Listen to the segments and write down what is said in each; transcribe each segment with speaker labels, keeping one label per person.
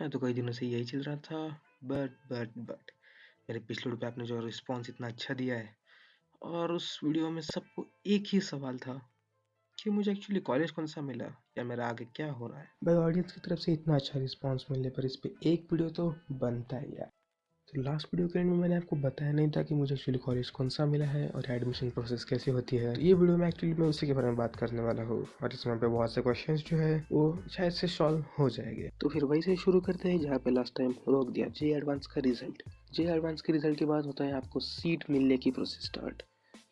Speaker 1: हाँ, तो कई दिनों से यही चल रहा था। बट मेरे पिछले वीडियो पे आपने जो रिस्पॉन्स इतना अच्छा दिया है और उस वीडियो में सबको एक ही सवाल था कि मुझे एक्चुअली कॉलेज कौन-सा मिला या मेरा आगे क्या हो रहा है? भाई ऑडियंस की तरफ से इतना अच्छा रिस्पॉन्स मिलने पर इस पे एक वीडियो तो बनता ही है। तो लास्ट वीडियो के एंड में मैंने आपको बताया नहीं था कि मुझे एक्चुअली कॉलेज कौन-सा मिला है और एडमिशन प्रोसेस कैसे होती है। ये वीडियो में एक्चुअली मैं उसी के बारे में बात करने वाला हूँ और इसमें पे बहुत से क्वेश्चंस जो है वो शायद से सॉल्व हो जाएंगे। तो फिर वही से शुरू करते हैं जहाँ पे लास्ट टाइम रोक दिया, जे एडवांस का रिजल्ट। जे एडवांस के रिजल्ट के बाद होता है आपको सीट मिलने की प्रोसेस स्टार्ट।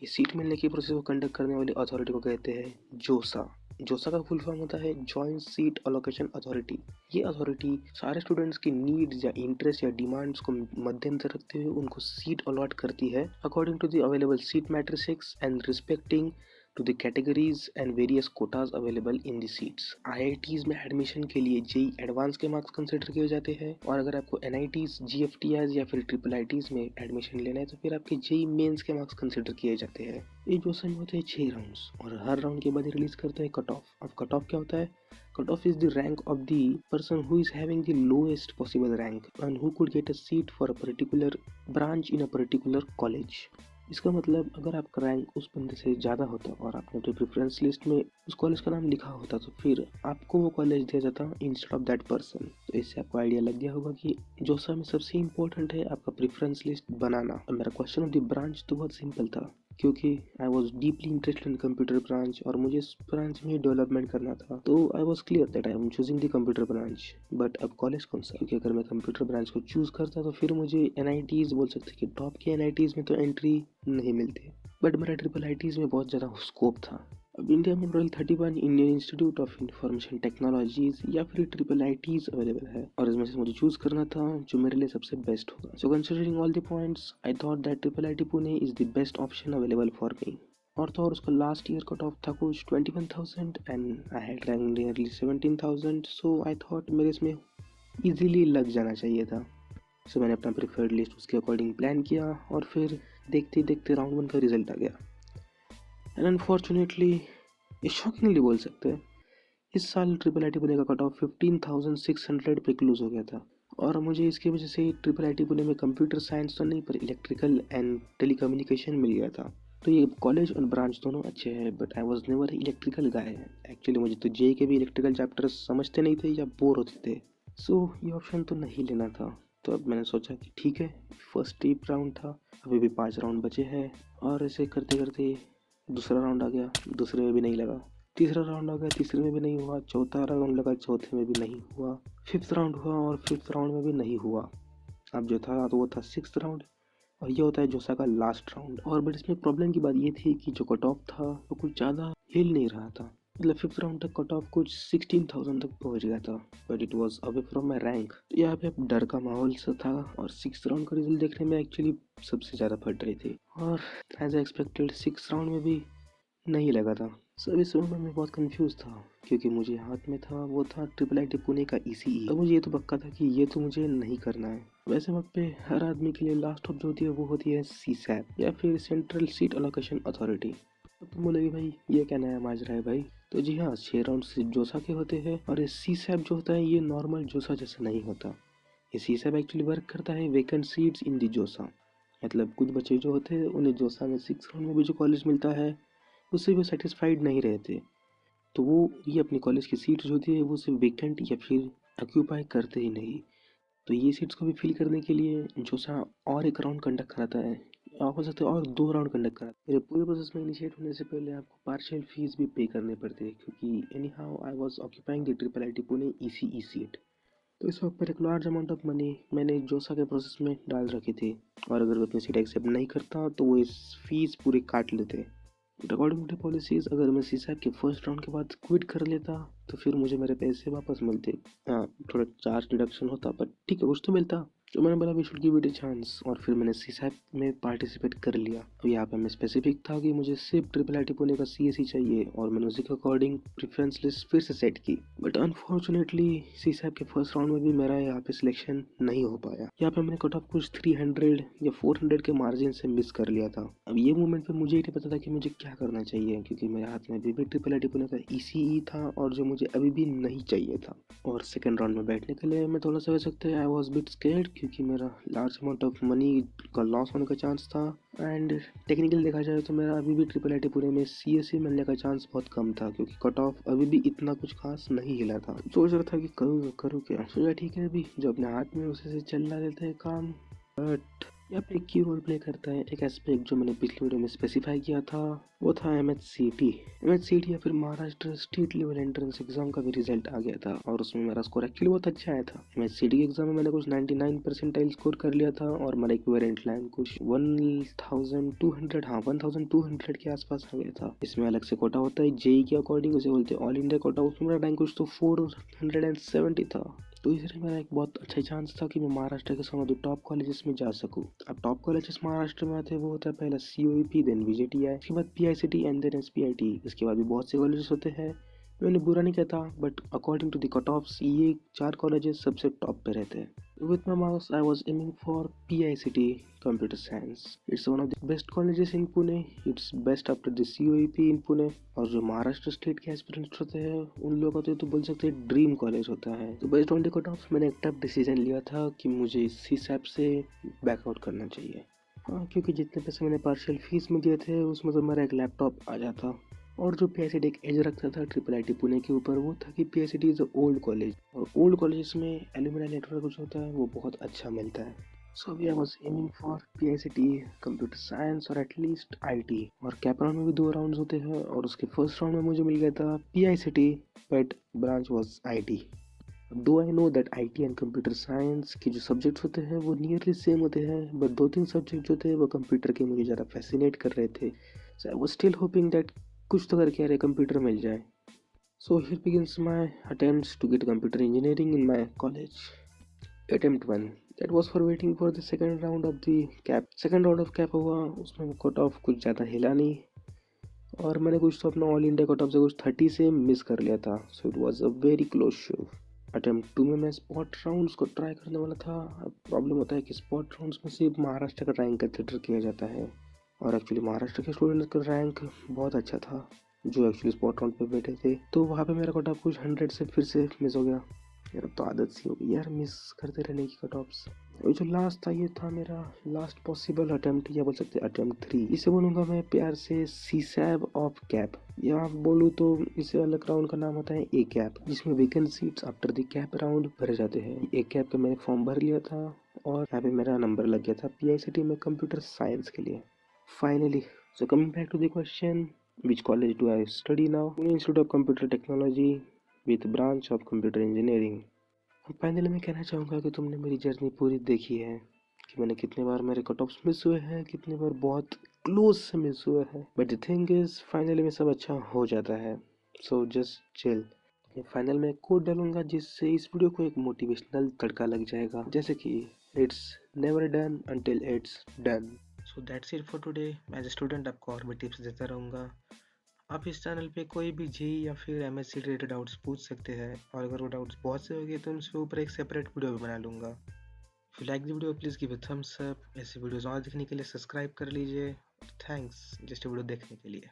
Speaker 1: ये सीट मिलने की प्रोसेस को कंडक्ट करने वाली अथॉरिटी को कहते हैं जोसा। जोसा का फुल फॉर्म होता है जॉइंट सीट अलोकेशन अथॉरिटी। ये अथॉरिटी सारे स्टूडेंट्स की नीड्स या इंटरेस्ट या डिमांड्स को मद्देनजर रखते हुए उनको सीट अलॉट करती है according to the available seat matrices and respecting to the categories and various quotas available in the seats. IITs में एडमिशन के लिए जेई एडवांस के मार्क्स कंसिडर किए जाते हैं और अगर आपको NITs, GFTs या फिर ट्रिपल IITs में एडमिशन लेना है तो फिर आपके जेई मेंस के मार्क्स कंसिडर किए जाते हैं। ये जो समय होते हैं 6 राउंड्स और हर राउंड के बाद रिलीज करते हैं कट ऑफ। अब कट ऑफ क्या होता है? Cut off is the rank of the person who is having the lowest possible rank and who could get a seat for a particular branch in a particular college. इसका मतलब अगर आपका rank उस बंदे से ज़्यादा होता और आपने अपनी प्रेफरेंस लिस्ट में उस कॉलेज का नाम लिखा होता तो फिर आपको वो कॉलेज दिया जाता इंस्टेड ऑफ दैट पर्सन। तो इससे आपको आइडिया लग गया होगा कि जो में सबसे इम्पोर्टेंट है आपका प्रेफरेंस लिस्ट बनाना। और मेरा क्वेश्चन ऑफ द ब्रांच तो बहुत सिंपल था क्योंकि I was deeply interested in computer branch और मुझे इस ब्रांच में डेवलपमेंट करना था। तो I was clear that I am choosing the computer branch. But अब कॉलेज कौन सा? क्योंकि अगर मैं कंप्यूटर ब्रांच को चूज करता तो फिर मुझे NITs बोल सकते कि टॉप के NITs में तो एंट्री नहीं मिलती। बट मेरा ट्रिपल IITs में बहुत ज़्यादा स्कोप था। अब इंडिया में total 31 Indian institute of information technologies या फिर ट्रिपल IITs अवेलेबल है और इसमें से मुझे चूज करना था जो मेरे लिए सबसे बेस्ट होगा। So considering all the points I thought that triple IIT Pune is the best option available for me. और तो और उसका लास्ट ईयर कट ऑफ था कुछ 21,000 and I had rank nearly 17,000। So I thought मेरे इसमें इजीली लग जाना चाहिए था। सो मैंने अपना प्रेफर्ड लिस्ट उसके अकॉर्डिंग प्लान किया और फिर देखते देखते राउंड 1 का रिजल्ट आ गया एंड अनफॉर्चुनेटली ये शॉकिंगली बोल सकते हैं इस साल ट्रिपल IIT पुणे का कट ऑफ 15,600 पे क्लोज हो गया था। और मुझे इसकी वजह से ट्रिपल IIT पुणे में कंप्यूटर साइंस तो नहीं पर इलेक्ट्रिकल एंड टेलीकम्युनिकेशन मिल गया था। तो ये कॉलेज और ब्रांच दोनों अच्छे हैं but I was never electrical guy. Actually मुझे तो जेई के भी इलेक्ट्रिकल चैप्टर्स समझते नहीं थे या बोर होते थे। सो ये ऑप्शन तो नहीं लेना था। तो अब मैंने सोचा कि ठीक है, फर्स्ट डीप राउंड था, अभी भी 5 राउंड बचे हैं और ऐसे करते करते दूसरा राउंड आ गया, दूसरे में भी नहीं लगा। तीसरा राउंड आ गया, तीसरे में भी नहीं हुआ। चौथा राउंड लगा, चौथे में भी नहीं हुआ। फिफ्थ राउंड हुआ और फिफ्थ राउंड में भी नहीं हुआ। अब जो था तो वो था सिक्स्थ राउंड और ये होता है जोसा का लास्ट राउंड। और बट इसमें प्रॉब्लम की बात ये थी कि जो कट ऑफ था वो कुछ ज़्यादा हिल नहीं रहा था। मतलब फिफ्थ राउंड तक कट ऑफ कुछ 16,000 तक पहुंच गया था but it was away from my rank. तो यहाँ पे डर का माहौल सा था और सिक्स राउंड का रिजल्ट देखने में एक्चुअली सबसे ज़्यादा फट रही थी और एज एक्सपेक्टेड सिक्स राउंड में भी नहीं लगा था। सर इस समय मैं बहुत कंफ्यूज था क्योंकि मुझे हाथ में था वो था ट्रिपल IIT पुणे का ECE। तो मुझे ये तो पक्का था कि ये तो मुझे नहीं करना है। वैसे वक्त पे हर आदमी के लिए लास्ट ऑफ जो होती है वो होती है CSAT या फिर सेंट्रल सीट अलोकेशन अथॉरिटी। तो तुम बोलोगे भाई ये क्या नया माजरा है भाई? तो जी हाँ, 6 राउंड जोसा के होते हैं और ये CSAT जो होता है ये नॉर्मल जोसा जैसा नहीं होता। ये CSAT एक्चुअली वर्क करता है वेकेंट सीट्स इन दी जोसा। मतलब कुछ बच्चे जो होते हैं उन्हें जोसा में 6 राउंड में भी जो कॉलेज मिलता है उससे वो सेटिस्फाइड नहीं रहते। तो वो ये अपनी कॉलेज की सीट जो होती है वो सिर्फ वेकेंट या फिर ऑक्यूपाई करते ही नहीं। तो ये सीट्स को भी फिल करने के लिए जोसा और एक राउंड कंडक्ट कराता है, हो सकता है और 2 राउंड कंडक्ट कराता है। मेरे पूरे प्रोसेस में इनिशिएट होने से पहले आपको पार्शियल फीस भी पे करने पड़ते हैं क्योंकि any how I was occupying the triple IIT Pune ECE seat. तो इस वक्त पर एक लार्ज अमाउंट ऑफ मनी मैंने जोसा के प्रोसेस में डाल रखी थी और अगर वो अपनी सीट एक्सेप्ट नहीं करता तो वो इस फीस पूरी काट लेते। अकॉर्डिंग टू पॉलिसीज अगर मैं सीसैट के फर्स्ट राउंड के बाद क्विट कर लेता तो फिर मुझे मेरे पैसे वापस मिलते। हाँ, थोड़ा चार्ज डिडक्शन होता पर ठीक है कुछ तो मिलता। तो मैंने बोला we should give it a chance और फिर मैंने सीसैट में पार्टिसिपेट कर लिया। अब यहाँ पे मैं स्पेसिफिक था कि मुझे सिर्फ ट्रिपल आईटी पुणे का सीएसई चाहिए और मैंने उसी के अकॉर्डिंग प्रेफरेंस लिस्ट फिर से सेट की। बट अनफॉर्चुनेटली सीसैट के फर्स्ट राउंड में भी मेरा यहाँ पे सिलेक्शन नहीं हो पाया। यहाँ पे मैंने कट ऑफ कुछ 300 या 400 के मार्जिन से मिस कर लिया था। अब ये मोमेंट पे मुझे ही नहीं पता था कि मुझे क्या करना चाहिए, क्योंकि मेरे हाथ में अभी भी ट्रिपल आईटी पुणे का ईसीई था और जो मुझे अभी भी नहीं चाहिए था। और सेकेंड राउंड में बैठने के लिए मैं थोड़ा सा कह सकते हैं आई वॉज बिट स्केर्ड, क्योंकि मेरा लार्ज अमाउंट ऑफ मनी का लॉस होने का चांस था। एंड टेक्निकली देखा जाए तो मेरा अभी भी ट्रिपल आईटी पुणे में सीएसई मिलने का चांस बहुत कम था, क्योंकि कट ऑफ अभी भी इतना कुछ खास नहीं हिला था। सोच रहा था कि करूँ क्या। सोचा ठीक है, अभी जो अपने हाथ में उसे से चलना देते हैं काम। बट यहाँ पे एक की रोल प्ले करता है एक एस्पेक्ट जो मैंने पिछले वीडियो में स्पेसिफाई किया था, वो था एमएचसीटी या फिर Maharashtra state level entrance exam का भी रिजल्ट आ गया था और उसमें मेरा स्कोर एक्चुअली बहुत अच्छा आया था। एमएचसीटी के एग्जाम में मैंने कुछ 99 परसेंटाइल स्कोर कर लिया था और मेरा इक्विवेलेंट रैंक कुछ 1200 हाँ 1200 के आसपास आ गया था। इसमें अलग से कोटा होता है जेई के अकॉर्डिंग, उसे बोलते हैं ऑल इंडिया कोटा। उसमें मेरा रैंक कुछ तो 470 था। तो इसलिए मेरा एक बहुत अच्छा चांस था कि मैं महाराष्ट्र के समझ टॉप कॉलेजेस में जा सकूं। अब टॉप कॉलेजेस महाराष्ट्र में आते हैं वो होता है पहला सीओईपी, देन वीजेटीआई, उसके बाद पीआईसीटी एंड देन एसपीआईटी। इसके बाद भी बहुत से कॉलेजेस होते हैं, मैं उन्हें बुरा नहीं कहता, but according to the cut offs ये 4 कॉलेजेस सबसे टॉप पे रहते हैं। With my marks, I was aiming for PICT Computer Science. It's one of the best colleges in Pune. It's best after the COEP in Pune. और जो Maharashtra state के aspirants होते हैं उन लोगों का तो बोल सकते हैं ड्रीम कॉलेज होता है। तो based on the cut off मैंने एक टफ डिसीजन लिया था कि मुझे सीसैप से बैकआउट करना चाहिए। हाँ, क्योंकि जितने पैसे मैंने पार्शियल फीस में दिए थे उसमें तो मेरा एक लैपटॉप आ जाता। और जो पीआईसीटी एक एज रखता था ट्रिपल आईटी पुणे के ऊपर वो था कि PICT is a old college और ओल्ड कॉलेज में एलुमनाई नेटवर्क कुछ होता है वो बहुत अच्छा मिलता है। So we I was aiming for PICT computer science और एटलीस्ट आईटी। और कैप राउंड में भी 2 राउंड्स होते हैं और उसके फर्स्ट राउंड में मुझे मिल गया था PICT, but branch was IT. Though I know that IT and computer science के जो सब्जेक्ट्स होते हैं वो नियरली सेम होते हैं, बट 2-3 सब्जेक्ट जो थे वो कंप्यूटर के मुझे ज़्यादा फैसिनेट कर रहे थे। So I was still hoping that कुछ तो करके यार कंप्यूटर मिल जाए। So here begins my attempts to get computer engineering in my college. Attempt 1 that was for waiting for the second round of the CAP. Second round of CAP हुआ, उसमें cut off कुछ ज़्यादा हिला नहीं और मैंने कुछ तो अपना ऑल इंडिया कट ऑफ से कुछ 30 से मिस कर लिया था। So it was a very close show. Attempt 2 में मैं स्पॉट राउंड्स को ट्राई करने वाला था। अब प्रॉब्लम होता है कि स्पॉट राउंड्स में सिर्फ महाराष्ट्र का रैंक कंसिडर किया जाता है और एक्चुअली महाराष्ट्र के स्टूडेंट्स का रैंक बहुत अच्छा था जो एक्चुअली स्पॉट राउंड पे बैठे थे। तो वहाँ पे मेरा कट ऑफ कुछ 100 से फिर से मिस हो गया। यार अब तो आदत सी हो गई यार मिस करते रहने की कट ऑफ्स। और जो लास्ट था ये था मेरा लास्ट पॉसिबल अटेम्प्ट, या बोल सकते हैं अटेम्प्ट 3। इसे बोलूँगा मैं प्यार से सीसैब ऑफ कैप, या बोलूँ तो इसे अलग राउंड का नाम होता है ए कैप, जिसमें vacant seats after the cap round भरे जाते हैं। ए कैप का मैंने फॉर्म भर लिया था और यहाँ पे मेरा नंबर लग गया था पीआईसीटी में कंप्यूटर साइंस के लिए finally. So coming back to the question, which college do I study now? Pune Institute of Computer Technology with branch of Computer Engineering. Finally मैं कहना चाहूँगा कि तुमने मेरी जर्नी पूरी देखी है कि मैंने कितने बार मेरे कट ऑफ्स मिस हुए हैं, कितनी बार बहुत क्लोज से मिस हुए हैं, but the thing is finally में सब अच्छा हो जाता है। So just chill. फाइनल में एक कोड डालूंगा जिससे इस वीडियो को एक मोटिवेशनल तड़का लग जाएगा, जैसे कि it's never done until it's done. So that's it for today. As a student आपको और भी टिप्स देता रहूँगा। आप इस चैनल पे कोई भी जेई या फिर एमएससी रिलेटेड डाउट्स पूछ सकते हैं और अगर वो डाउट्स बहुत से हो गए तो उनके ऊपर एक सेपरेट वीडियो भी बना लूँगा। If you like the video please give a thumbs up. ऐसे वीडियोज़ और देखने के लिए सब्सक्राइब कर लीजिए। थैंक्स जस्ट वीडियो देखने के लिए।